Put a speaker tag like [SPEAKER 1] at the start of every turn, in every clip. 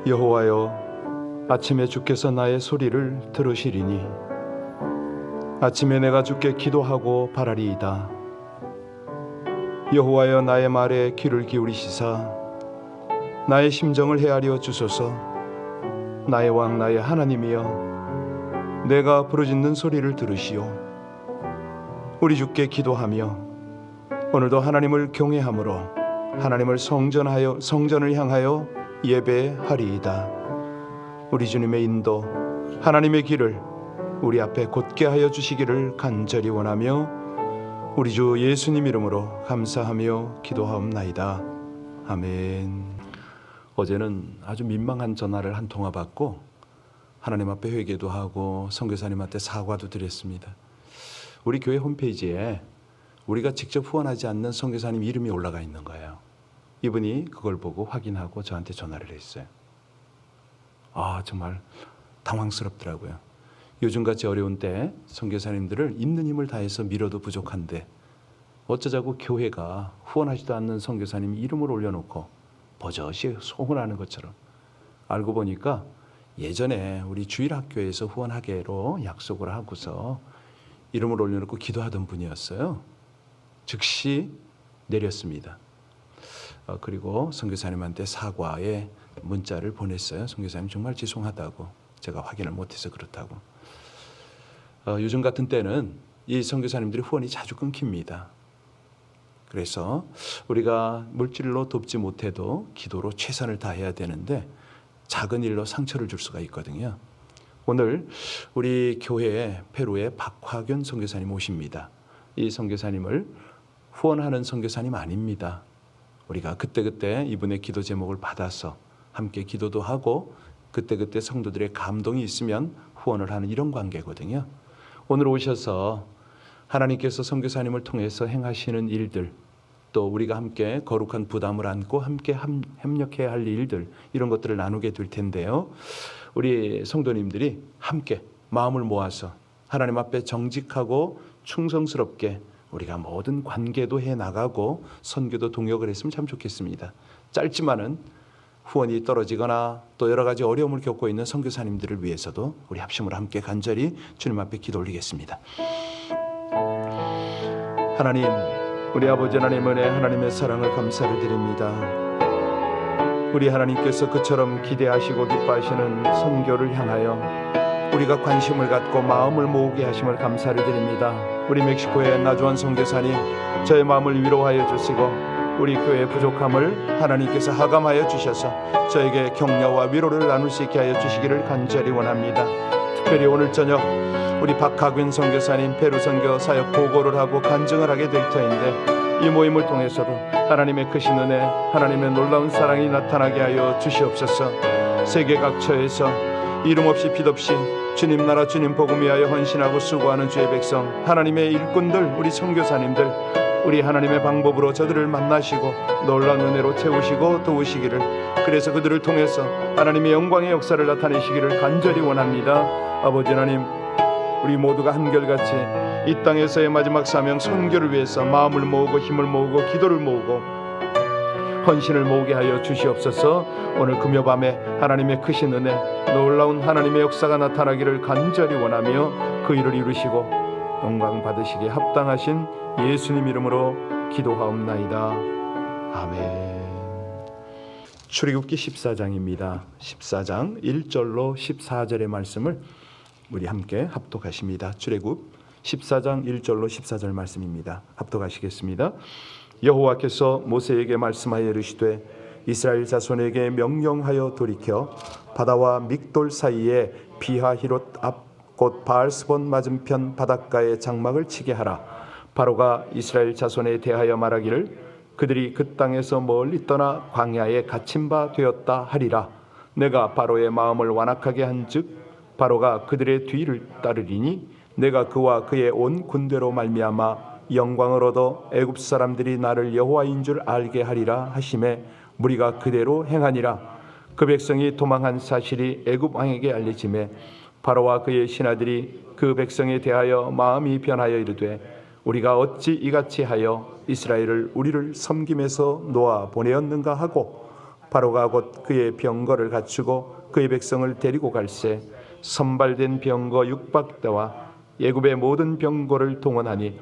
[SPEAKER 1] 여호와여, 아침에 주께서 나의 소리를 들으시리니 아침에 내가 주께 기도하고 바라리이다. 여호와여, 나의 말에 귀를 기울이시사 나의 심정을 헤아려 주소서. 나의 왕 나의 하나님이여, 내가 부르짖는 소리를 들으시오. 우리 주께 기도하며 오늘도 하나님을 경외함으로 하나님을 성전을 향하여 예배하리이다. 우리 주님의 인도, 하나님의 길을 우리 앞에 곧게 하여 주시기를 간절히 원하며 우리 주 예수님 이름으로 감사하며 기도하옵나이다. 아멘. 어제는 아주 민망한 전화를 한 통화 받고 하나님 앞에 회개도 하고 선교사님한테 사과도 드렸습니다. 우리 교회 홈페이지에 우리가 직접 후원하지 않는 선교사님 이름이 올라가 있는 거예요. 이분이 그걸 보고 확인하고 저한테 전화를 했어요. 정말 당황스럽더라고요. 요즘같이 어려운 때 선교사님들을 있는 힘을 다해서 밀어도 부족한데 어쩌자고 교회가 후원하지도 않는 선교사님 이름을 올려놓고 버젓이 소원하는 것처럼. 알고 보니까 예전에 우리 주일학교에서 후원하기로 약속을 하고서 이름을 올려놓고 기도하던 분이었어요. 즉시 내렸습니다. 그리고 선교사님한테 사과의 문자를 보냈어요. 선교사님 정말 죄송하다고, 제가 확인을 못해서 그렇다고. 요즘 같은 때는 이 선교사님들이 후원이 자주 끊깁니다. 그래서 우리가 물질로 돕지 못해도 기도로 최선을 다해야 되는데 작은 일로 상처를 줄 수가 있거든요. 오늘 우리 교회에 페루의 박화균 선교사님 오십니다. 이 선교사님을 후원하는 선교사님 아닙니다. 우리가 그때그때 이분의 기도 제목을 받아서 함께 기도도 하고 그때그때 성도들의 감동이 있으면 후원을 하는 이런 관계거든요. 오늘 오셔서 하나님께서 선교사님을 통해서 행하시는 일들, 또 우리가 함께 거룩한 부담을 안고 함께 협력해야 할 일들, 이런 것들을 나누게 될 텐데요. 우리 성도님들이 함께 마음을 모아서 하나님 앞에 정직하고 충성스럽게 우리가 모든 관계도 해나가고 선교도 동역을 했으면 참 좋겠습니다. 짧지만은 후원이 떨어지거나 또 여러 가지 어려움을 겪고 있는 선교사님들을 위해서도 우리 합심으로 함께 간절히 주님 앞에 기도 올리겠습니다. 하나님, 우리 아버지 하나님 은혜, 하나님의 사랑을 감사를 드립니다. 우리 하나님께서 그처럼 기대하시고 기뻐하시는 선교를 향하여 우리가 관심을 갖고 마음을 모으게 하심을 감사를 드립니다. 우리 멕시코의 나주환 선교사님, 저의 마음을 위로하여 주시고 우리 교회의 부족함을 하나님께서 하감하여 주셔서 저에게 격려와 위로를 나눌 수 있게 하여 주시기를 간절히 원합니다. 특별히 오늘 저녁 우리 박하균 선교사님 페루 선교 사역 보고를 하고 간증을 하게 될 터인데 이 모임을 통해서도 하나님의 크신 은혜, 하나님의 놀라운 사랑이 나타나게 하여 주시옵소서. 세계 각처에서 이름 없이 빛 없이 주님 나라 주님 복음 위하여 헌신하고 수고하는 주의 백성, 하나님의 일꾼들, 우리 선교사님들, 우리 하나님의 방법으로 저들을 만나시고 놀라운 은혜로 채우시고 도우시기를, 그래서 그들을 통해서 하나님의 영광의 역사를 나타내시기를 간절히 원합니다. 아버지 하나님, 우리 모두가 한결같이 이 땅에서의 마지막 사명 선교를 위해서 마음을 모으고 힘을 모으고 기도를 모으고 헌신을 모으게 하여 주시옵소서. 오늘 금요밤에 하나님의 크신 은혜, 놀라운 하나님의 역사가 나타나기를 간절히 원하며 그 일을 이루시고 영광 받으시기에 합당하신 예수님 이름으로 기도하옵나이다. 아멘. 출애굽기 14장입니다. 14장 1절로 14절의 말씀을 우리 함께 합독하십니다. 출애굽 14장 1절로 14절 말씀입니다. 합독하시겠습니다. 여호와께서 모세에게 말씀하여 이르시되 이스라엘 자손에게 명령하여 돌이켜 바다와 믹돌 사이에 비하히롯 앞 곧 바알스본 맞은편 바닷가에 장막을 치게 하라. 바로가 이스라엘 자손에 대하여 말하기를 그들이 그 땅에서 멀리 떠나 광야에 갇힌 바 되었다 하리라. 내가 바로의 마음을 완악하게 한즉 바로가 그들의 뒤를 따르리니 내가 그와 그의 온 군대로 말미암아 영광을 얻어 애굽 사람들이 나를 여호와인 줄 알게 하리라 하심에 무리가 그대로 행하니라. 그 백성이 도망한 사실이 애굽 왕에게 알려지매 바로와 그의 신하들이 그 백성에 대하여 마음이 변하여 이르되 우리가 어찌 이같이 하여 이스라엘을 우리를 섬김에서 놓아 보내었는가 하고 바로가 곧 그의 병거를 갖추고 그의 백성을 데리고 갈새 선발된 병거 600대와 애굽의 모든 병거를 동원하니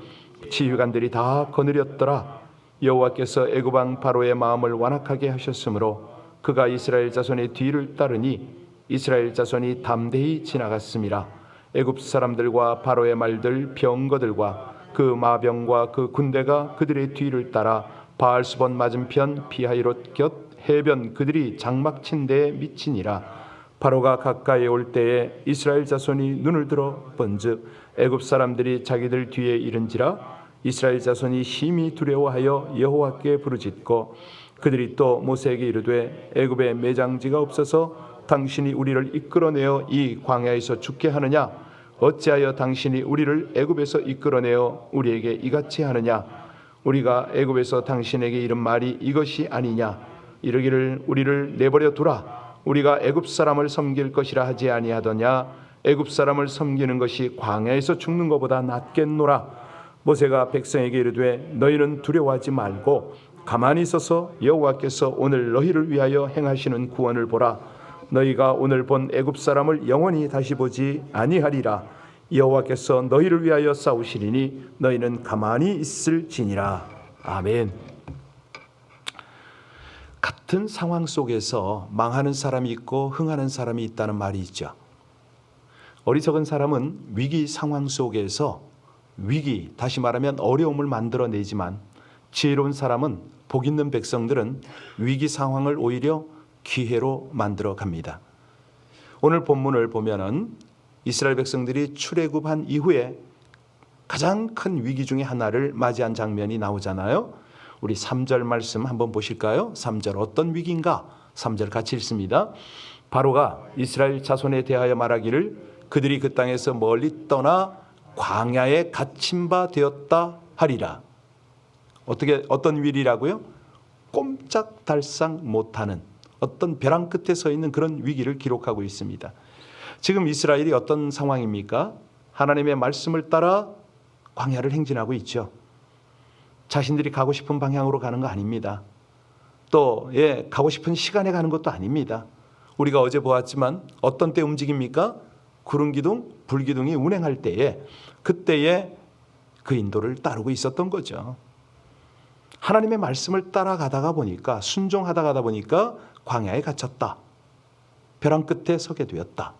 [SPEAKER 1] 지휘관들이 다 거느렸더라. 여호와께서 애굽 왕 바로의 마음을 완악하게 하셨으므로 그가 이스라엘 자손의 뒤를 따르니 이스라엘 자손이 담대히 지나갔음이라. 애굽 사람들과 바로의 말들 병거들과 그 마병과 그 군대가 그들의 뒤를 따라 바알스본 맞은편 피하히롯 곁 해변 그들이 장막 친 데에 미치니라. 바로가 가까이 올 때에 이스라엘 자손이 눈을 들어 본즉 애굽 사람들이 자기들 뒤에 이른지라. 이스라엘 자손이 심히 두려워하여 여호와께 부르짖고 그들이 또 모세에게 이르되 애굽에 매장지가 없어서 당신이 우리를 이끌어내어 이 광야에서 죽게 하느냐? 어찌하여 당신이 우리를 애굽에서 이끌어내어 우리에게 이같이 하느냐? 우리가 애굽에서 당신에게 이른 말이 이것이 아니냐? 이르기를 우리를 내버려 두라. 우리가 애굽 사람을 섬길 것이라 하지 아니하더냐? 애굽 사람을 섬기는 것이 광야에서 죽는 것보다 낫겠노라. 모세가 백성에게 이르되 너희는 두려워하지 말고 가만히 있어서 여호와께서 오늘 너희를 위하여 행하시는 구원을 보라. 너희가 오늘 본 애굽 사람을 영원히 다시 보지 아니하리라. 여호와께서 너희를 위하여 싸우시리니 너희는 가만히 있을지니라. 아멘. 같은 상황 속에서 망하는 사람이 있고 흥하는 사람이 있다는 말이 있죠. 어리석은 사람은 위기 상황 속에서 위기, 다시 말하면 어려움을 만들어내지만 지혜로운 사람은 복 있는 백성들은 위기 상황을 오히려 기회로 만들어 갑니다. 오늘 본문을 보면은 이스라엘 백성들이 출애굽한 이후에 가장 큰 위기 중에 하나를 맞이한 장면이 나오잖아요. 우리 3절 말씀 한번 보실까요? 3절 어떤 위기인가? 3절 같이 읽습니다. 바로가 이스라엘 자손에 대하여 말하기를 그들이 그 땅에서 멀리 떠나 광야에 갇힌 바 되었다 하리라. 어떤 위기라고요? 꼼짝달싹 못하는 어떤 벼랑 끝에 서 있는 그런 위기를 기록하고 있습니다. 지금 이스라엘이 어떤 상황입니까? 하나님의 말씀을 따라 광야를 행진하고 있죠. 자신들이 가고 싶은 방향으로 가는 거 아닙니다. 또 가고 싶은 시간에 가는 것도 아닙니다. 우리가 어제 보았지만 어떤 때 움직입니까? 구름기둥, 불기둥이 운행할 때에 그때에 그 인도를 따르고 있었던 거죠. 하나님의 말씀을 따라가다가 보니까 순종하다 가다 보니까 광야에 갇혔다. 벼랑 끝에 서게 되었다.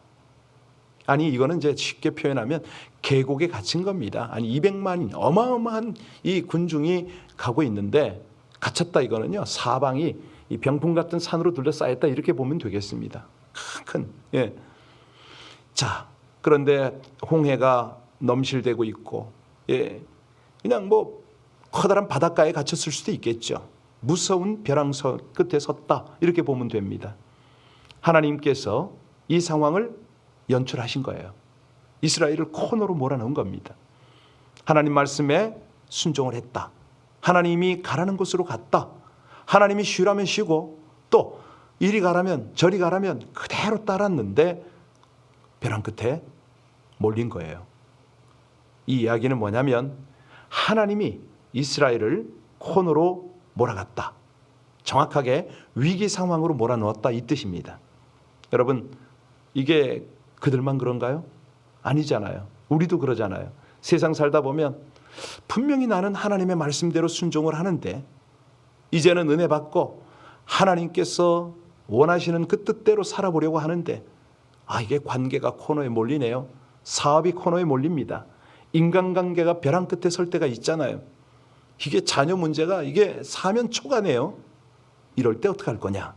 [SPEAKER 1] 아니 이거는 이제 쉽게 표현하면 계곡에 갇힌 겁니다. 아니 200만 어마어마한 이 군중이 가고 있는데 갇혔다. 이거는요 사방이 이 병풍 같은 산으로 둘러싸였다 이렇게 보면 되겠습니다. 큰 자 그런데 홍해가 넘실대고 있고 그냥 뭐 커다란 바닷가에 갇혔을 수도 있겠죠. 무서운 벼랑 끝에 섰다 이렇게 보면 됩니다. 하나님께서 이 상황을 연출하신 거예요. 이스라엘을 코너로 몰아넣은 겁니다. 하나님 말씀에 순종을 했다. 하나님이 가라는 곳으로 갔다. 하나님이 쉬라면 쉬고 또 이리 가라면 저리 가라면 그대로 따랐는데 벼랑 끝에 몰린 거예요. 이 이야기는 뭐냐면 하나님이 이스라엘을 코너로 몰아갔다. 정확하게 위기 상황으로 몰아넣었다 이 뜻입니다. 여러분 이게 그들만 그런가요? 아니잖아요. 우리도 그러잖아요. 세상 살다 보면 분명히 나는 하나님의 말씀대로 순종을 하는데 이제는 은혜 받고 하나님께서 원하시는 그 뜻대로 살아보려고 하는데 이게 관계가 코너에 몰리네요. 사업이 코너에 몰립니다. 인간관계가 벼랑 끝에 설 때가 있잖아요. 이게 자녀 문제가 이게 사면 초가네요. 이럴 때 어떻게 할 거냐?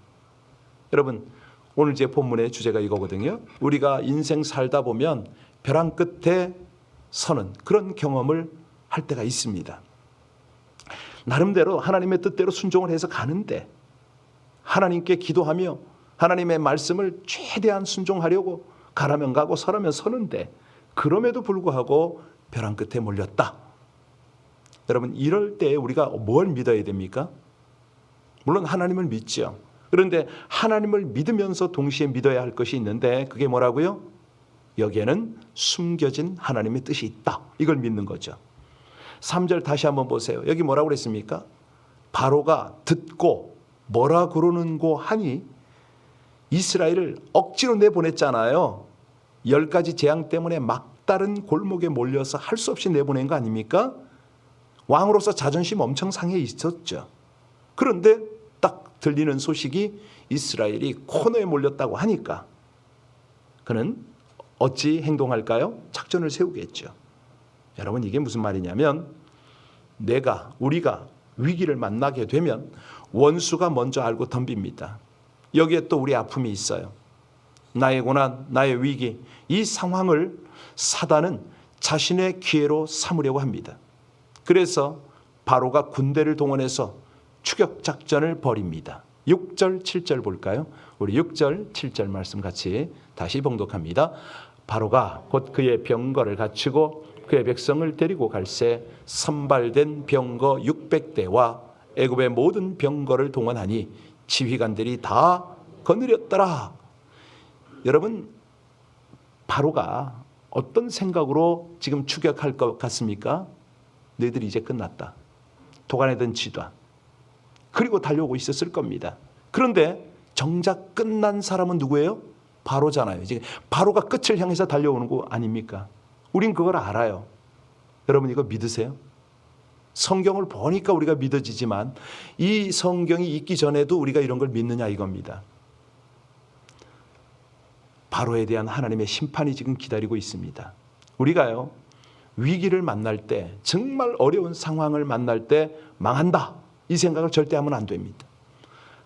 [SPEAKER 1] 여러분 오늘 제 본문의 주제가 이거거든요. 우리가 인생 살다 보면 벼랑 끝에 서는 그런 경험을 할 때가 있습니다. 나름대로 하나님의 뜻대로 순종을 해서 가는데 하나님께 기도하며 하나님의 말씀을 최대한 순종하려고 가라면 가고 서라면 서는데 그럼에도 불구하고 벼랑 끝에 몰렸다. 여러분 이럴 때 우리가 뭘 믿어야 됩니까? 물론 하나님을 믿죠. 그런데 하나님을 믿으면서 동시에 믿어야 할 것이 있는데 그게 뭐라고요? 여기에는 숨겨진 하나님의 뜻이 있다. 이걸 믿는 거죠. 3절 다시 한번 보세요. 여기 뭐라고 그랬습니까? 바로가 듣고 뭐라 그러는고 하니 이스라엘을 억지로 내보냈잖아요. 10가지 재앙 때문에 막다른 골목에 몰려서 할 수 없이 내보낸 거 아닙니까? 왕으로서 자존심 엄청 상해 있었죠. 그런데 딱 들리는 소식이 이스라엘이 코너에 몰렸다고 하니까 그는 어찌 행동할까요? 작전을 세우겠죠. 여러분, 이게 무슨 말이냐면 우리가 위기를 만나게 되면 원수가 먼저 알고 덤빕니다. 여기에 또 우리 아픔이 있어요. 나의 고난, 나의 위기, 이 상황을 사단은 자신의 기회로 삼으려고 합니다. 그래서 바로가 군대를 동원해서 추격 작전을 벌입니다. 6절, 7절 볼까요? 우리 6절, 7절 말씀 같이 다시 봉독합니다. 바로가 곧 그의 병거를 갖추고 그의 백성을 데리고 갈새 선발된 병거 600대와 애굽의 모든 병거를 동원하니 지휘관들이 다 거느렸더라. 여러분, 바로가 어떤 생각으로 지금 추격할 것 같습니까? 너희들이 이제 끝났다. 도가내던 지도 그리고 달려오고 있었을 겁니다. 그런데 정작 끝난 사람은 누구예요? 바로잖아요. 지금 바로가 끝을 향해서 달려오는 거 아닙니까? 우린 그걸 알아요. 여러분, 이거 믿으세요? 성경을 보니까 우리가 믿어지지만 이 성경이 있기 전에도 우리가 이런 걸 믿느냐 이겁니다. 바로에 대한 하나님의 심판이 지금 기다리고 있습니다. 우리가요, 위기를 만날 때, 정말 어려운 상황을 만날 때 망한다, 이 생각을 절대 하면 안 됩니다.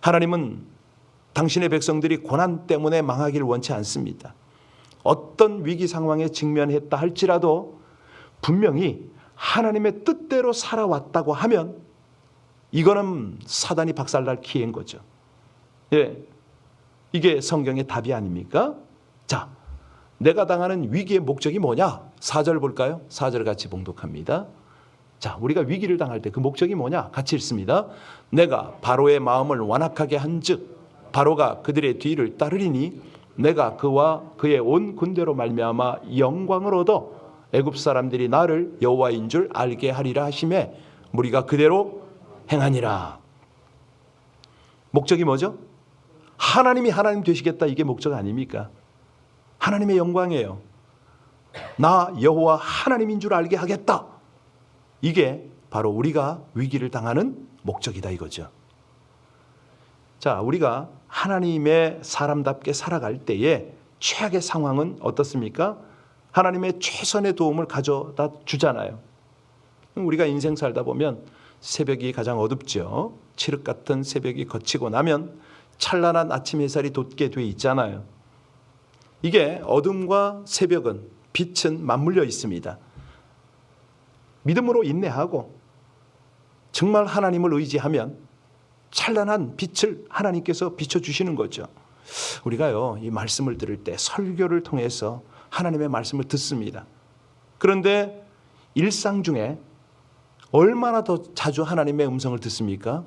[SPEAKER 1] 하나님은 당신의 백성들이 고난 때문에 망하기를 원치 않습니다. 어떤 위기 상황에 직면했다 할지라도 분명히 하나님의 뜻대로 살아왔다고 하면 이거는 사단이 박살날 기회인 거죠. 예, 이게 성경의 답이 아닙니까? 자, 내가 당하는 위기의 목적이 뭐냐? 4절 볼까요? 4절 같이 봉독합니다. 자, 우리가 위기를 당할 때 그 목적이 뭐냐? 같이 읽습니다. 내가 바로의 마음을 완악하게 한즉 바로가 그들의 뒤를 따르리니 내가 그와 그의 온 군대로 말미암아 영광을 얻어 애굽 사람들이 나를 여호와인 줄 알게 하리라 하시매 무리가 그대로 행하니라. 목적이 뭐죠? 하나님이 하나님 되시겠다, 이게 목적 아닙니까? 하나님의 영광이에요. 나 여호와 하나님인 줄 알게 하겠다. 이게 바로 우리가 위기를 당하는 목적이다 이거죠. 자, 우리가 하나님의 사람답게 살아갈 때에 최악의 상황은 어떻습니까? 하나님의 최선의 도움을 가져다 주잖아요. 우리가 인생 살다 보면 새벽이 가장 어둡죠. 칠흑 같은 새벽이 거치고 나면 찬란한 아침 햇살이 돋게 돼 있잖아요. 이게 어둠과 새벽은, 빛은 맞물려 있습니다. 믿음으로 인내하고 정말 하나님을 의지하면 찬란한 빛을 하나님께서 비춰주시는 거죠. 우리가요, 이 말씀을 들을 때 설교를 통해서 하나님의 말씀을 듣습니다. 그런데 일상 중에 얼마나 더 자주 하나님의 음성을 듣습니까?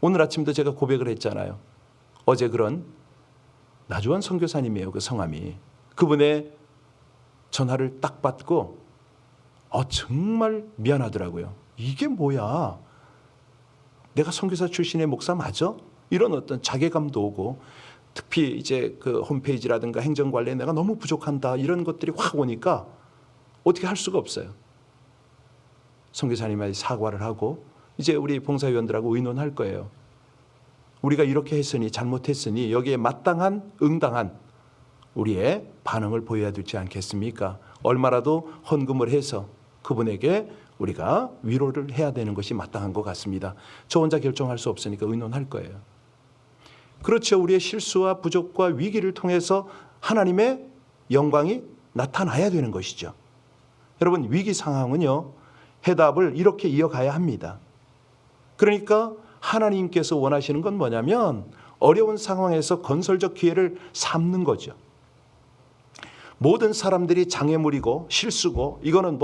[SPEAKER 1] 오늘 아침도 제가 고백을 했잖아요. 어제 그런 나주환 선교사님이에요. 그 성함이. 그분의 전화를 딱 받고 정말 미안하더라고요. 이게 뭐야? 내가 선교사 출신의 목사 맞아? 이런 어떤 자괴감도 오고, 특히 이제 그 홈페이지라든가 행정관리에 내가 너무 부족한다, 이런 것들이 확 오니까 어떻게 할 수가 없어요. 선교사님한테 사과를 하고 이제 우리 봉사위원들하고 의논할 거예요. 우리가 이렇게 했으니, 잘못했으니 여기에 마땅한, 응당한 우리의 반응을 보여야 되지 않겠습니까? 얼마라도 헌금을 해서 그분에게 우리가 위로를 해야 되는 것이 마땅한 것 같습니다. 저 혼자 결정할 수 없으니까 의논할 거예요. 그렇죠. 우리의 실수와 부족과 위기를 통해서 하나님의 영광이 나타나야 되는 것이죠. 여러분, 위기 상황은요, 해답을 이렇게 이어가야 합니다. 그러니까 하나님께서 원하시는 건 뭐냐면 어려운 상황에서 건설적 기회를 삼는 거죠. 모든 사람들이 장애물이고 실수고 이거는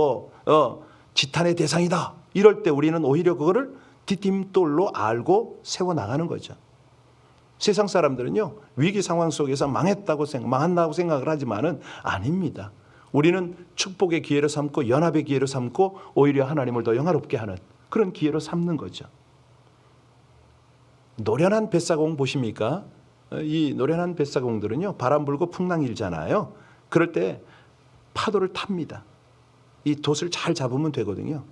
[SPEAKER 1] 지탄의 대상이다, 이럴 때 우리는 오히려 그거를 디딤돌로 알고 세워나가는 거죠. 세상 사람들은요, 위기 상황 속에서 망한다고 생각을 하지만은 아닙니다. 우리는 축복의 기회로 삼고 연합의 기회로 삼고 오히려 하나님을 더 영화롭게 하는 그런 기회로 삼는 거죠. 노련한 뱃사공 보십니까? 이 노련한 뱃사공들은요, 바람 불고 풍랑 일잖아요. 그럴 때 파도를 탑니다. 이 돛을 잘 잡으면 되거든요.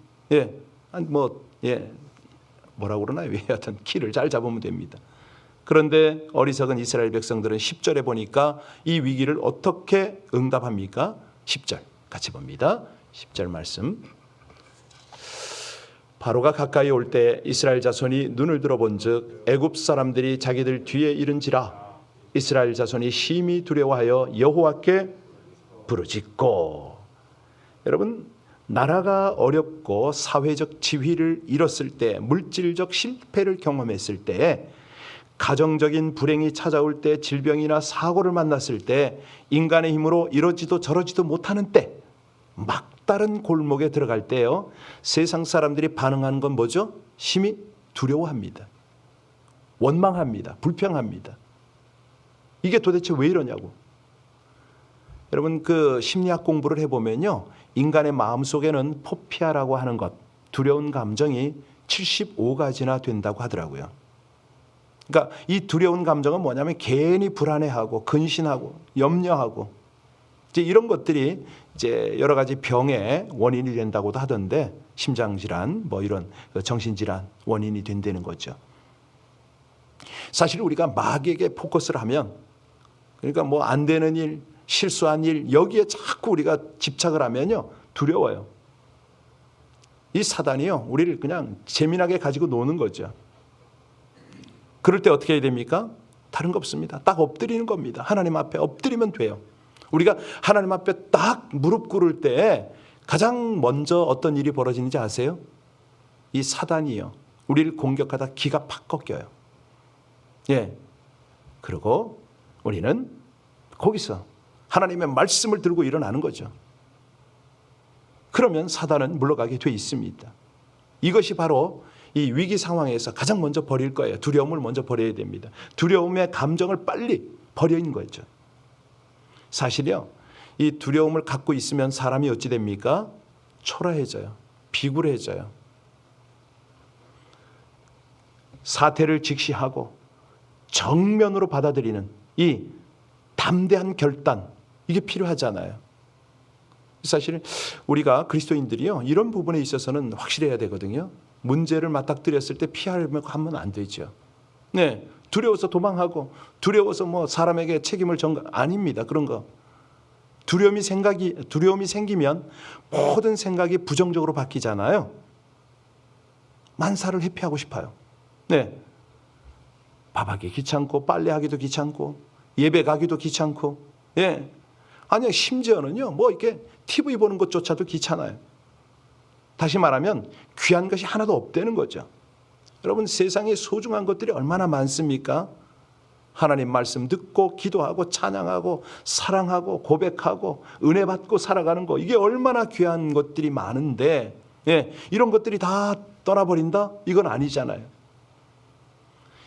[SPEAKER 1] 뭐라고 그러나요? 하여튼 키를 잘 잡으면 됩니다. 그런데 어리석은 이스라엘 백성들은 10절에 보니까 이 위기를 어떻게 응답합니까? 10절 같이 봅니다. 10절 말씀. 바로가 가까이 올 때 이스라엘 자손이 눈을 들어본즉 애굽 사람들이 자기들 뒤에 이른지라 이스라엘 자손이 심히 두려워하여 여호와께 부르짖고. 여러분, 나라가 어렵고 사회적 지위를 잃었을 때, 물질적 실패를 경험했을 때, 가정적인 불행이 찾아올 때, 질병이나 사고를 만났을 때, 인간의 힘으로 이러지도 저러지도 못하는 때, 막다른 골목에 들어갈 때요, 세상 사람들이 반응하는 건 뭐죠? 심히 두려워합니다. 원망합니다. 불평합니다. 이게 도대체 왜 이러냐고. 여러분, 그 심리학 공부를 해보면요, 인간의 마음속에는 포피아라고 하는 것, 두려운 감정이 75가지나 된다고 하더라고요. 그러니까 이 두려운 감정은 뭐냐면 괜히 불안해하고 근심하고 염려하고 이제 이런 것들이 이제 여러 가지 병의 원인이 된다고도 하던데, 심장질환, 뭐 이런 정신질환 원인이 된다는 거죠. 사실 우리가 마귀에게 포커스를 하면, 그러니까 뭐 안 되는 일, 실수한 일, 여기에 자꾸 우리가 집착을 하면요, 두려워요. 이 사단이요, 우리를 그냥 재미나게 가지고 노는 거죠. 그럴 때 어떻게 해야 됩니까? 다른 거 없습니다. 딱 엎드리는 겁니다. 하나님 앞에 엎드리면 돼요. 우리가 하나님 앞에 딱 무릎 꿇을 때 가장 먼저 어떤 일이 벌어지는지 아세요? 이 사단이요, 우리를 공격하다 기가 팍 꺾여요. 그리고 우리는 거기서 하나님의 말씀을 들고 일어나는 거죠. 그러면 사단은 물러가게 돼 있습니다. 이것이 바로 이 위기 상황에서 가장 먼저 버릴 거예요. 두려움을 먼저 버려야 됩니다. 두려움의 감정을 빨리 버리는 거죠. 사실요, 이 두려움을 갖고 있으면 사람이 어찌 됩니까? 초라해져요. 비굴해져요. 사태를 직시하고 정면으로 받아들이는 이 담대한 결단, 이게 필요하잖아요. 사실 우리가 그리스도인들이요, 이런 부분에 있어서는 확실해야 되거든요. 문제를 맞닥뜨렸을 때 피하려고 하면 안 되죠. 두려워서 도망하고 두려워서 뭐 사람에게 책임을 전가, 아닙니다. 그런 거. 두려움이 생기면 모든 생각이 부정적으로 바뀌잖아요. 만사를 회피하고 싶어요. 밥하기 귀찮고 빨래하기도 귀찮고 예배 가기도 귀찮고, 아니 심지어는요, 뭐 이렇게 TV 보는 것조차도 귀찮아요. 다시 말하면 귀한 것이 하나도 없다는 거죠. 여러분, 세상에 소중한 것들이 얼마나 많습니까? 하나님 말씀 듣고 기도하고 찬양하고 사랑하고 고백하고 은혜 받고 살아가는 거, 이게 얼마나 귀한 것들이 많은데, 이런 것들이 다 떠나버린다? 이건 아니잖아요.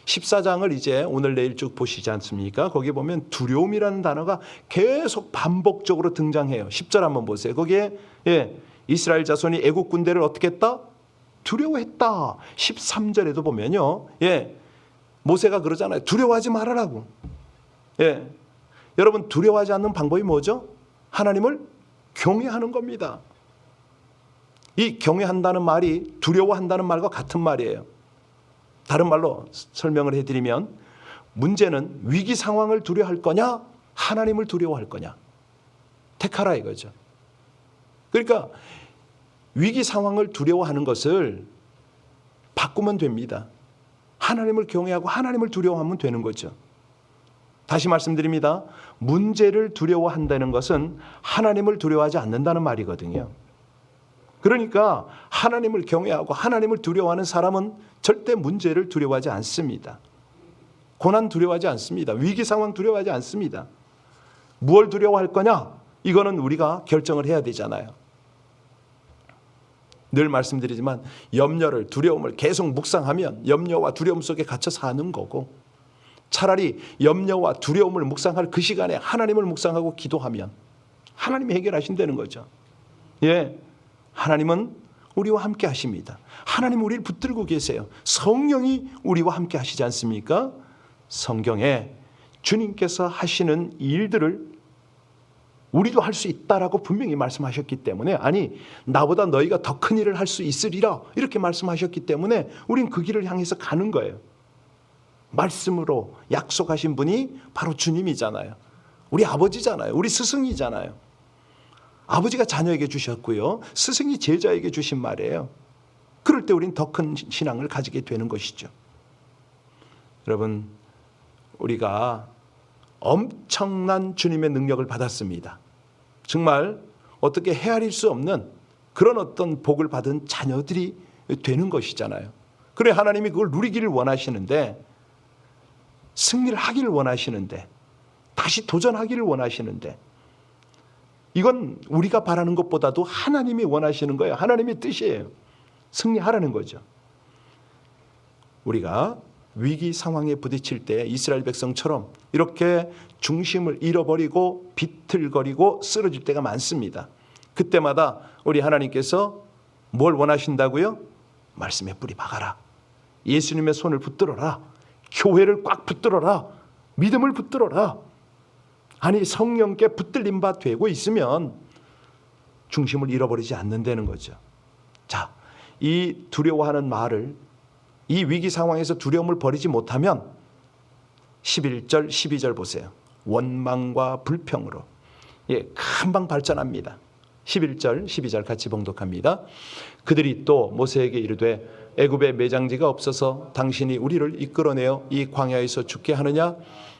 [SPEAKER 1] 14장을 이제 오늘 내일 쭉 보시지 않습니까? 거기 보면 두려움이라는 단어가 계속 반복적으로 등장해요. 10절 한번 보세요. 거기에 이스라엘 자손이 애국 군대를 어떻게 했다? 두려워했다. 13절에도 보면요, 모세가 그러잖아요. 두려워하지 말아라고. 여러분, 두려워하지 않는 방법이 뭐죠? 하나님을 경외하는 겁니다. 이 경외한다는 말이 두려워한다는 말과 같은 말이에요. 다른 말로 설명을 해드리면, 문제는 위기 상황을 두려워할 거냐, 하나님을 두려워할 거냐, 택하라 이거죠. 그러니까 위기 상황을 두려워하는 것을 바꾸면 됩니다. 하나님을 경외하고 하나님을 두려워하면 되는 거죠. 다시 말씀드립니다. 문제를 두려워한다는 것은 하나님을 두려워하지 않는다는 말이거든요. 그러니까 하나님을 경외하고 하나님을 두려워하는 사람은 절대 문제를 두려워하지 않습니다. 고난 두려워하지 않습니다. 위기 상황 두려워하지 않습니다. 무엇을 두려워할 거냐? 이거는 우리가 결정을 해야 되잖아요. 늘 말씀드리지만 염려를, 두려움을 계속 묵상하면 염려와 두려움 속에 갇혀 사는 거고, 차라리 염려와 두려움을 묵상할 그 시간에 하나님을 묵상하고 기도하면 하나님이 해결하신다는 거죠. 하나님은 우리와 함께 하십니다. 하나님 우리를 붙들고 계세요. 성령이 우리와 함께 하시지 않습니까? 성경에 주님께서 하시는 일들을 우리도 할 수 있다라고 분명히 말씀하셨기 때문에, 아니 나보다 너희가 더 큰 일을 할 수 있으리라 이렇게 말씀하셨기 때문에 우린 그 길을 향해서 가는 거예요. 말씀으로 약속하신 분이 바로 주님이잖아요. 우리 아버지잖아요. 우리 스승이잖아요. 아버지가 자녀에게 주셨고요, 스승이 제자에게 주신 말이에요. 그럴 때 우린 더 큰 신앙을 가지게 되는 것이죠. 여러분, 우리가 엄청난 주님의 능력을 받았습니다. 정말 어떻게 헤아릴 수 없는 그런 어떤 복을 받은 자녀들이 되는 것이잖아요. 그래 하나님이 그걸 누리기를 원하시는데, 승리를 하기를 원하시는데, 다시 도전하기를 원하시는데, 이건 우리가 바라는 것보다도 하나님이 원하시는 거예요. 하나님의 뜻이에요. 승리하라는 거죠. 우리가 위기 상황에 부딪힐 때 이스라엘 백성처럼 이렇게 중심을 잃어버리고 비틀거리고 쓰러질 때가 많습니다. 그때마다 우리 하나님께서 뭘 원하신다고요? 말씀에 뿌리 박아라. 예수님의 손을 붙들어라. 교회를 꽉 붙들어라. 믿음을 붙들어라. 아니 성령께 붙들림 바 되고 있으면 중심을 잃어버리지 않는다는 거죠. 자, 이 두려워하는 말을, 이 위기 상황에서 두려움을 버리지 못하면 11절 12절 보세요. 원망과 불평으로 금방 발전합니다. 11절 12절 같이 봉독합니다. 그들이 또 모세에게 이르되 애굽에 매장지가 없어서 당신이 우리를 이끌어내어 이 광야에서 죽게 하느냐?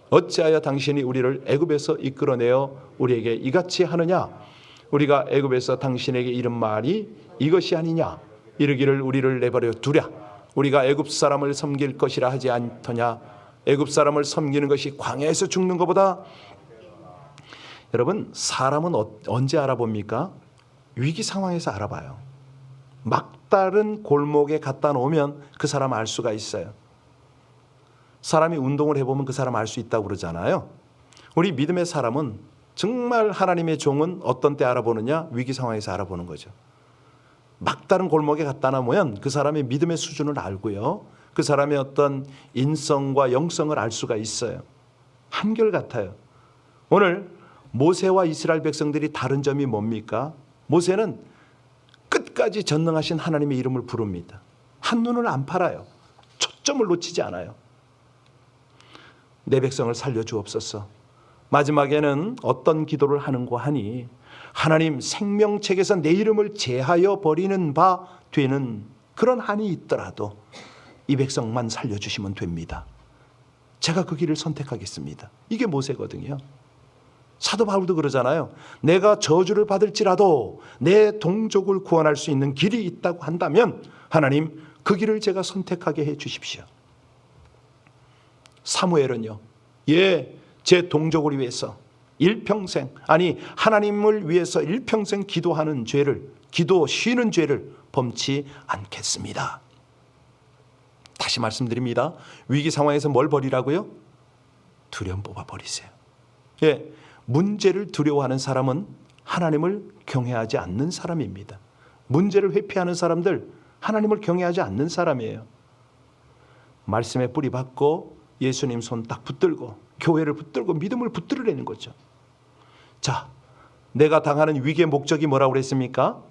[SPEAKER 1] 어찌하여 당신이 우리를 애굽에서 이끌어내어 우리에게 이같이 하느냐? 우리가 애굽에서 당신에게 이른 말이 이것이 아니냐? 이르기를 우리를 내버려 두랴. 우리가 애굽 사람을 섬길 것이라 하지 않더냐? 애굽 사람을 섬기는 것이 광야에서 죽는 것보다. 여러분, 사람은 언제 알아봅니까? 위기 상황에서 알아봐요. 막다른 골목에 갖다 놓으면 그 사람 알 수가 있어요. 사람이 운동을 해보면 그 사람 알 수 있다고 그러잖아요. 우리 믿음의 사람은 정말 하나님의 종은 어떤 때 알아보느냐? 위기 상황에서 알아보는 거죠. 막다른 골목에 갖다 놓으면 그 사람의 믿음의 수준을 알고요, 그 사람의 어떤 인성과 영성을 알 수가 있어요. 한결같아요. 오늘 모세와 이스라엘 백성들이 다른 점이 뭡니까? 모세는 끝까지 전능하신 하나님의 이름을 부릅니다. 한눈을 안 팔아요. 초점을 놓치지 않아요. 내 백성을 살려주옵소서. 마지막에는 어떤 기도를 하는고 하니, 하나님 생명책에서 내 이름을 제하여 버리는 바 되는 그런 한이 있더라도 이 백성만 살려주시면 됩니다. 제가 그 길을 선택하겠습니다. 이게 모세거든요. 사도 바울도 그러잖아요. 내가 저주를 받을지라도 내 동족을 구원할 수 있는 길이 있다고 한다면 하나님 그 길을 제가 선택하게 해 주십시오. 사무엘은요, 제 동족을 위해서 일평생, 아니 하나님을 위해서 일평생 기도하는 죄를, 기도 쉬는 죄를 범치 않겠습니다. 다시 말씀드립니다. 위기 상황에서 뭘 버리라고요? 두려움 뽑아 버리세요. 문제를 두려워하는 사람은 하나님을 경외하지 않는 사람입니다. 문제를 회피하는 사람들, 하나님을 경외하지 않는 사람이에요. 말씀에 뿌리 박고 예수님 손 딱 붙들고 교회를 붙들고 믿음을 붙들으라는 거죠. 자, 내가 당하는 위기의 목적이 뭐라고 그랬습니까?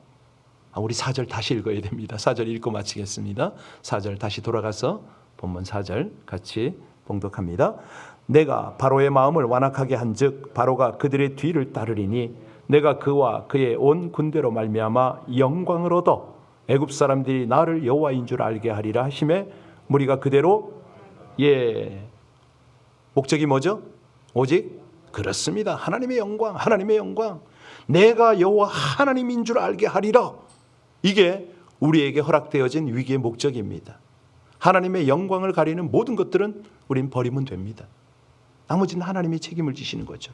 [SPEAKER 1] 우리 4절 다시 읽어야 됩니다. 4절 읽고 마치겠습니다. 4절 다시 돌아가서 본문 4절 같이 봉독합니다. 내가 바로의 마음을 완악하게 한즉 바로가 그들의 뒤를 따르리니 내가 그와 그의 온 군대로 말미암아 영광을 얻어 애굽 사람들이 나를 여호와인 줄 알게 하리라 하심에 무리가 그대로 목적이 뭐죠? 오직 그렇습니다. 하나님의 영광, 하나님의 영광. 내가 여호와 하나님인 줄 알게 하리라. 이게 우리에게 허락되어진 위기의 목적입니다. 하나님의 영광을 가리는 모든 것들은 우린 버리면 됩니다. 나머지는 하나님이 책임을 지시는 거죠.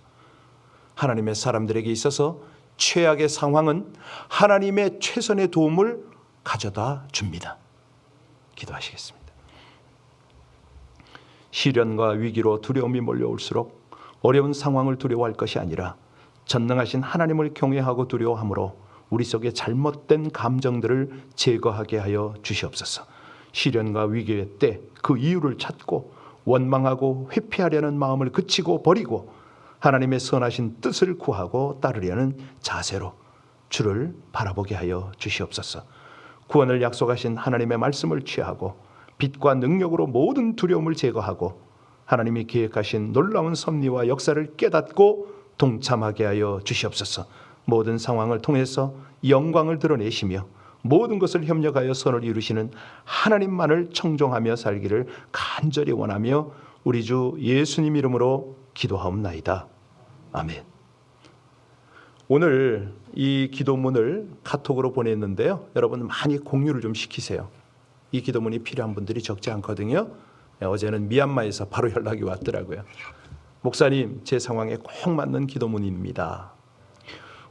[SPEAKER 1] 하나님의 사람들에게 있어서 최악의 상황은 하나님의 최선의 도움을 가져다 줍니다. 기도하시겠습니다. 시련과 위기로 두려움이 몰려올수록 어려운 상황을 두려워할 것이 아니라 전능하신 하나님을 경외하고 두려워함으로 우리 속에 잘못된 감정들을 제거하게 하여 주시옵소서. 시련과 위기의 때 그 이유를 찾고 원망하고 회피하려는 마음을 그치고 버리고 하나님의 선하신 뜻을 구하고 따르려는 자세로 주를 바라보게 하여 주시옵소서. 구원을 약속하신 하나님의 말씀을 취하고 빛과 능력으로 모든 두려움을 제거하고 하나님이 계획하신 놀라운 섭리와 역사를 깨닫고 동참하게 하여 주시옵소서. 모든 상황을 통해서 영광을 드러내시며 모든 것을 협력하여 선을 이루시는 하나님만을 청종하며 살기를 간절히 원하며 우리 주 예수님 이름으로 기도하옵나이다. 아멘. 오늘 이 기도문을 카톡으로 보냈는데요. 여러분 많이 공유를 좀 시키세요. 이 기도문이 필요한 분들이 적지 않거든요. 어제는 미얀마에서 바로 연락이 왔더라고요. 목사님, 제 상황에 꼭 맞는 기도문입니다.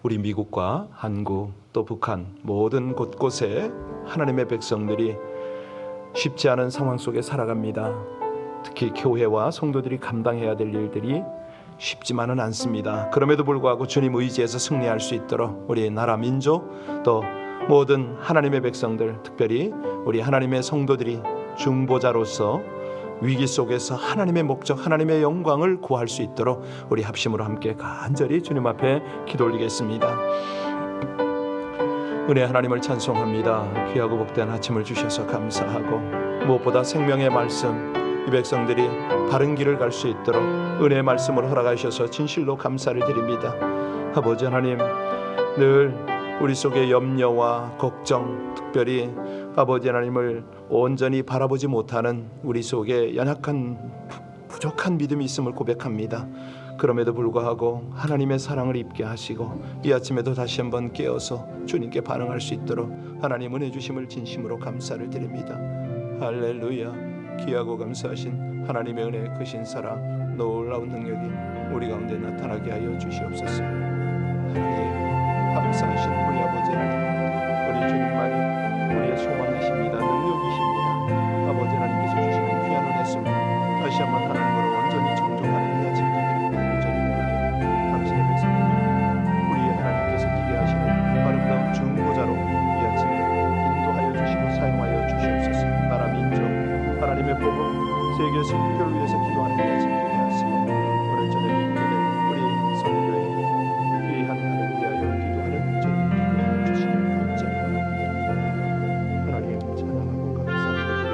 [SPEAKER 1] 우리 미국과 한국 또 북한 모든 곳곳에 하나님의 백성들이 쉽지 않은 상황 속에 살아갑니다. 특히 교회와 성도들이 감당해야 될 일들이 쉽지만은 않습니다. 그럼에도 불구하고 주님 의지에서 승리할 수 있도록 우리 나라 민족 또 모든 하나님의 백성들, 특별히 우리 하나님의 성도들이 중보자로서 위기 속에서 하나님의 목적, 하나님의 영광을 구할 수 있도록 우리 합심으로 함께 간절히 주님 앞에 기도 올리겠습니다. 은혜 하나님을 찬송합니다. 귀하고 복된 아침을 주셔서 감사하고 무엇보다 생명의 말씀, 이 백성들이 바른 길을 갈 수 있도록 은혜의 말씀을 허락하셔서 진실로 감사를 드립니다. 아버지 하나님, 늘 우리 속에 염려와 걱정, 특별히 아버지 하나님을 온전히 바라보지 못하는 우리 속에 연약한 부족한 믿음이 있음을 고백합니다. 그럼에도 불구하고 하나님의 사랑을 입게 하시고 이 아침에도 다시 한번 깨어서 주님께 반응할 수 있도록 하나님 은혜 주심을 진심으로 감사를 드립니다. 할렐루야. 귀하고 감사하신 하나님의 은혜, 크신 사랑, 놀라운 능력이 우리 가운데 나타나게 하여 주시옵소서. 하나님 감사하신 우리 아버지 하나님, 우리 주님만이 우리의 소망이십니다. 능력이십니다. 아버지 하나님께서 주시는 귀한 은혜를 다시 한번 하나님으로 온전히 정종하는 이 아침 되기를 간절히 원하여 당신의 백성들, 우리 하나님께서 기대하시는 아름다운 중보자로 이 아침에 인도하여 주시고 사용하여 주시옵소서. 나라 민족 하나님의 복음 세계 선교를 위해서 기도하는 이 아침 되게 하시고 오늘 저녁에 있게 될 우리 선교의 귀한 날을 위하여 기도하는 저희 주시기 간절히 원합니다. 하나님 찬양하고 감사드립니다.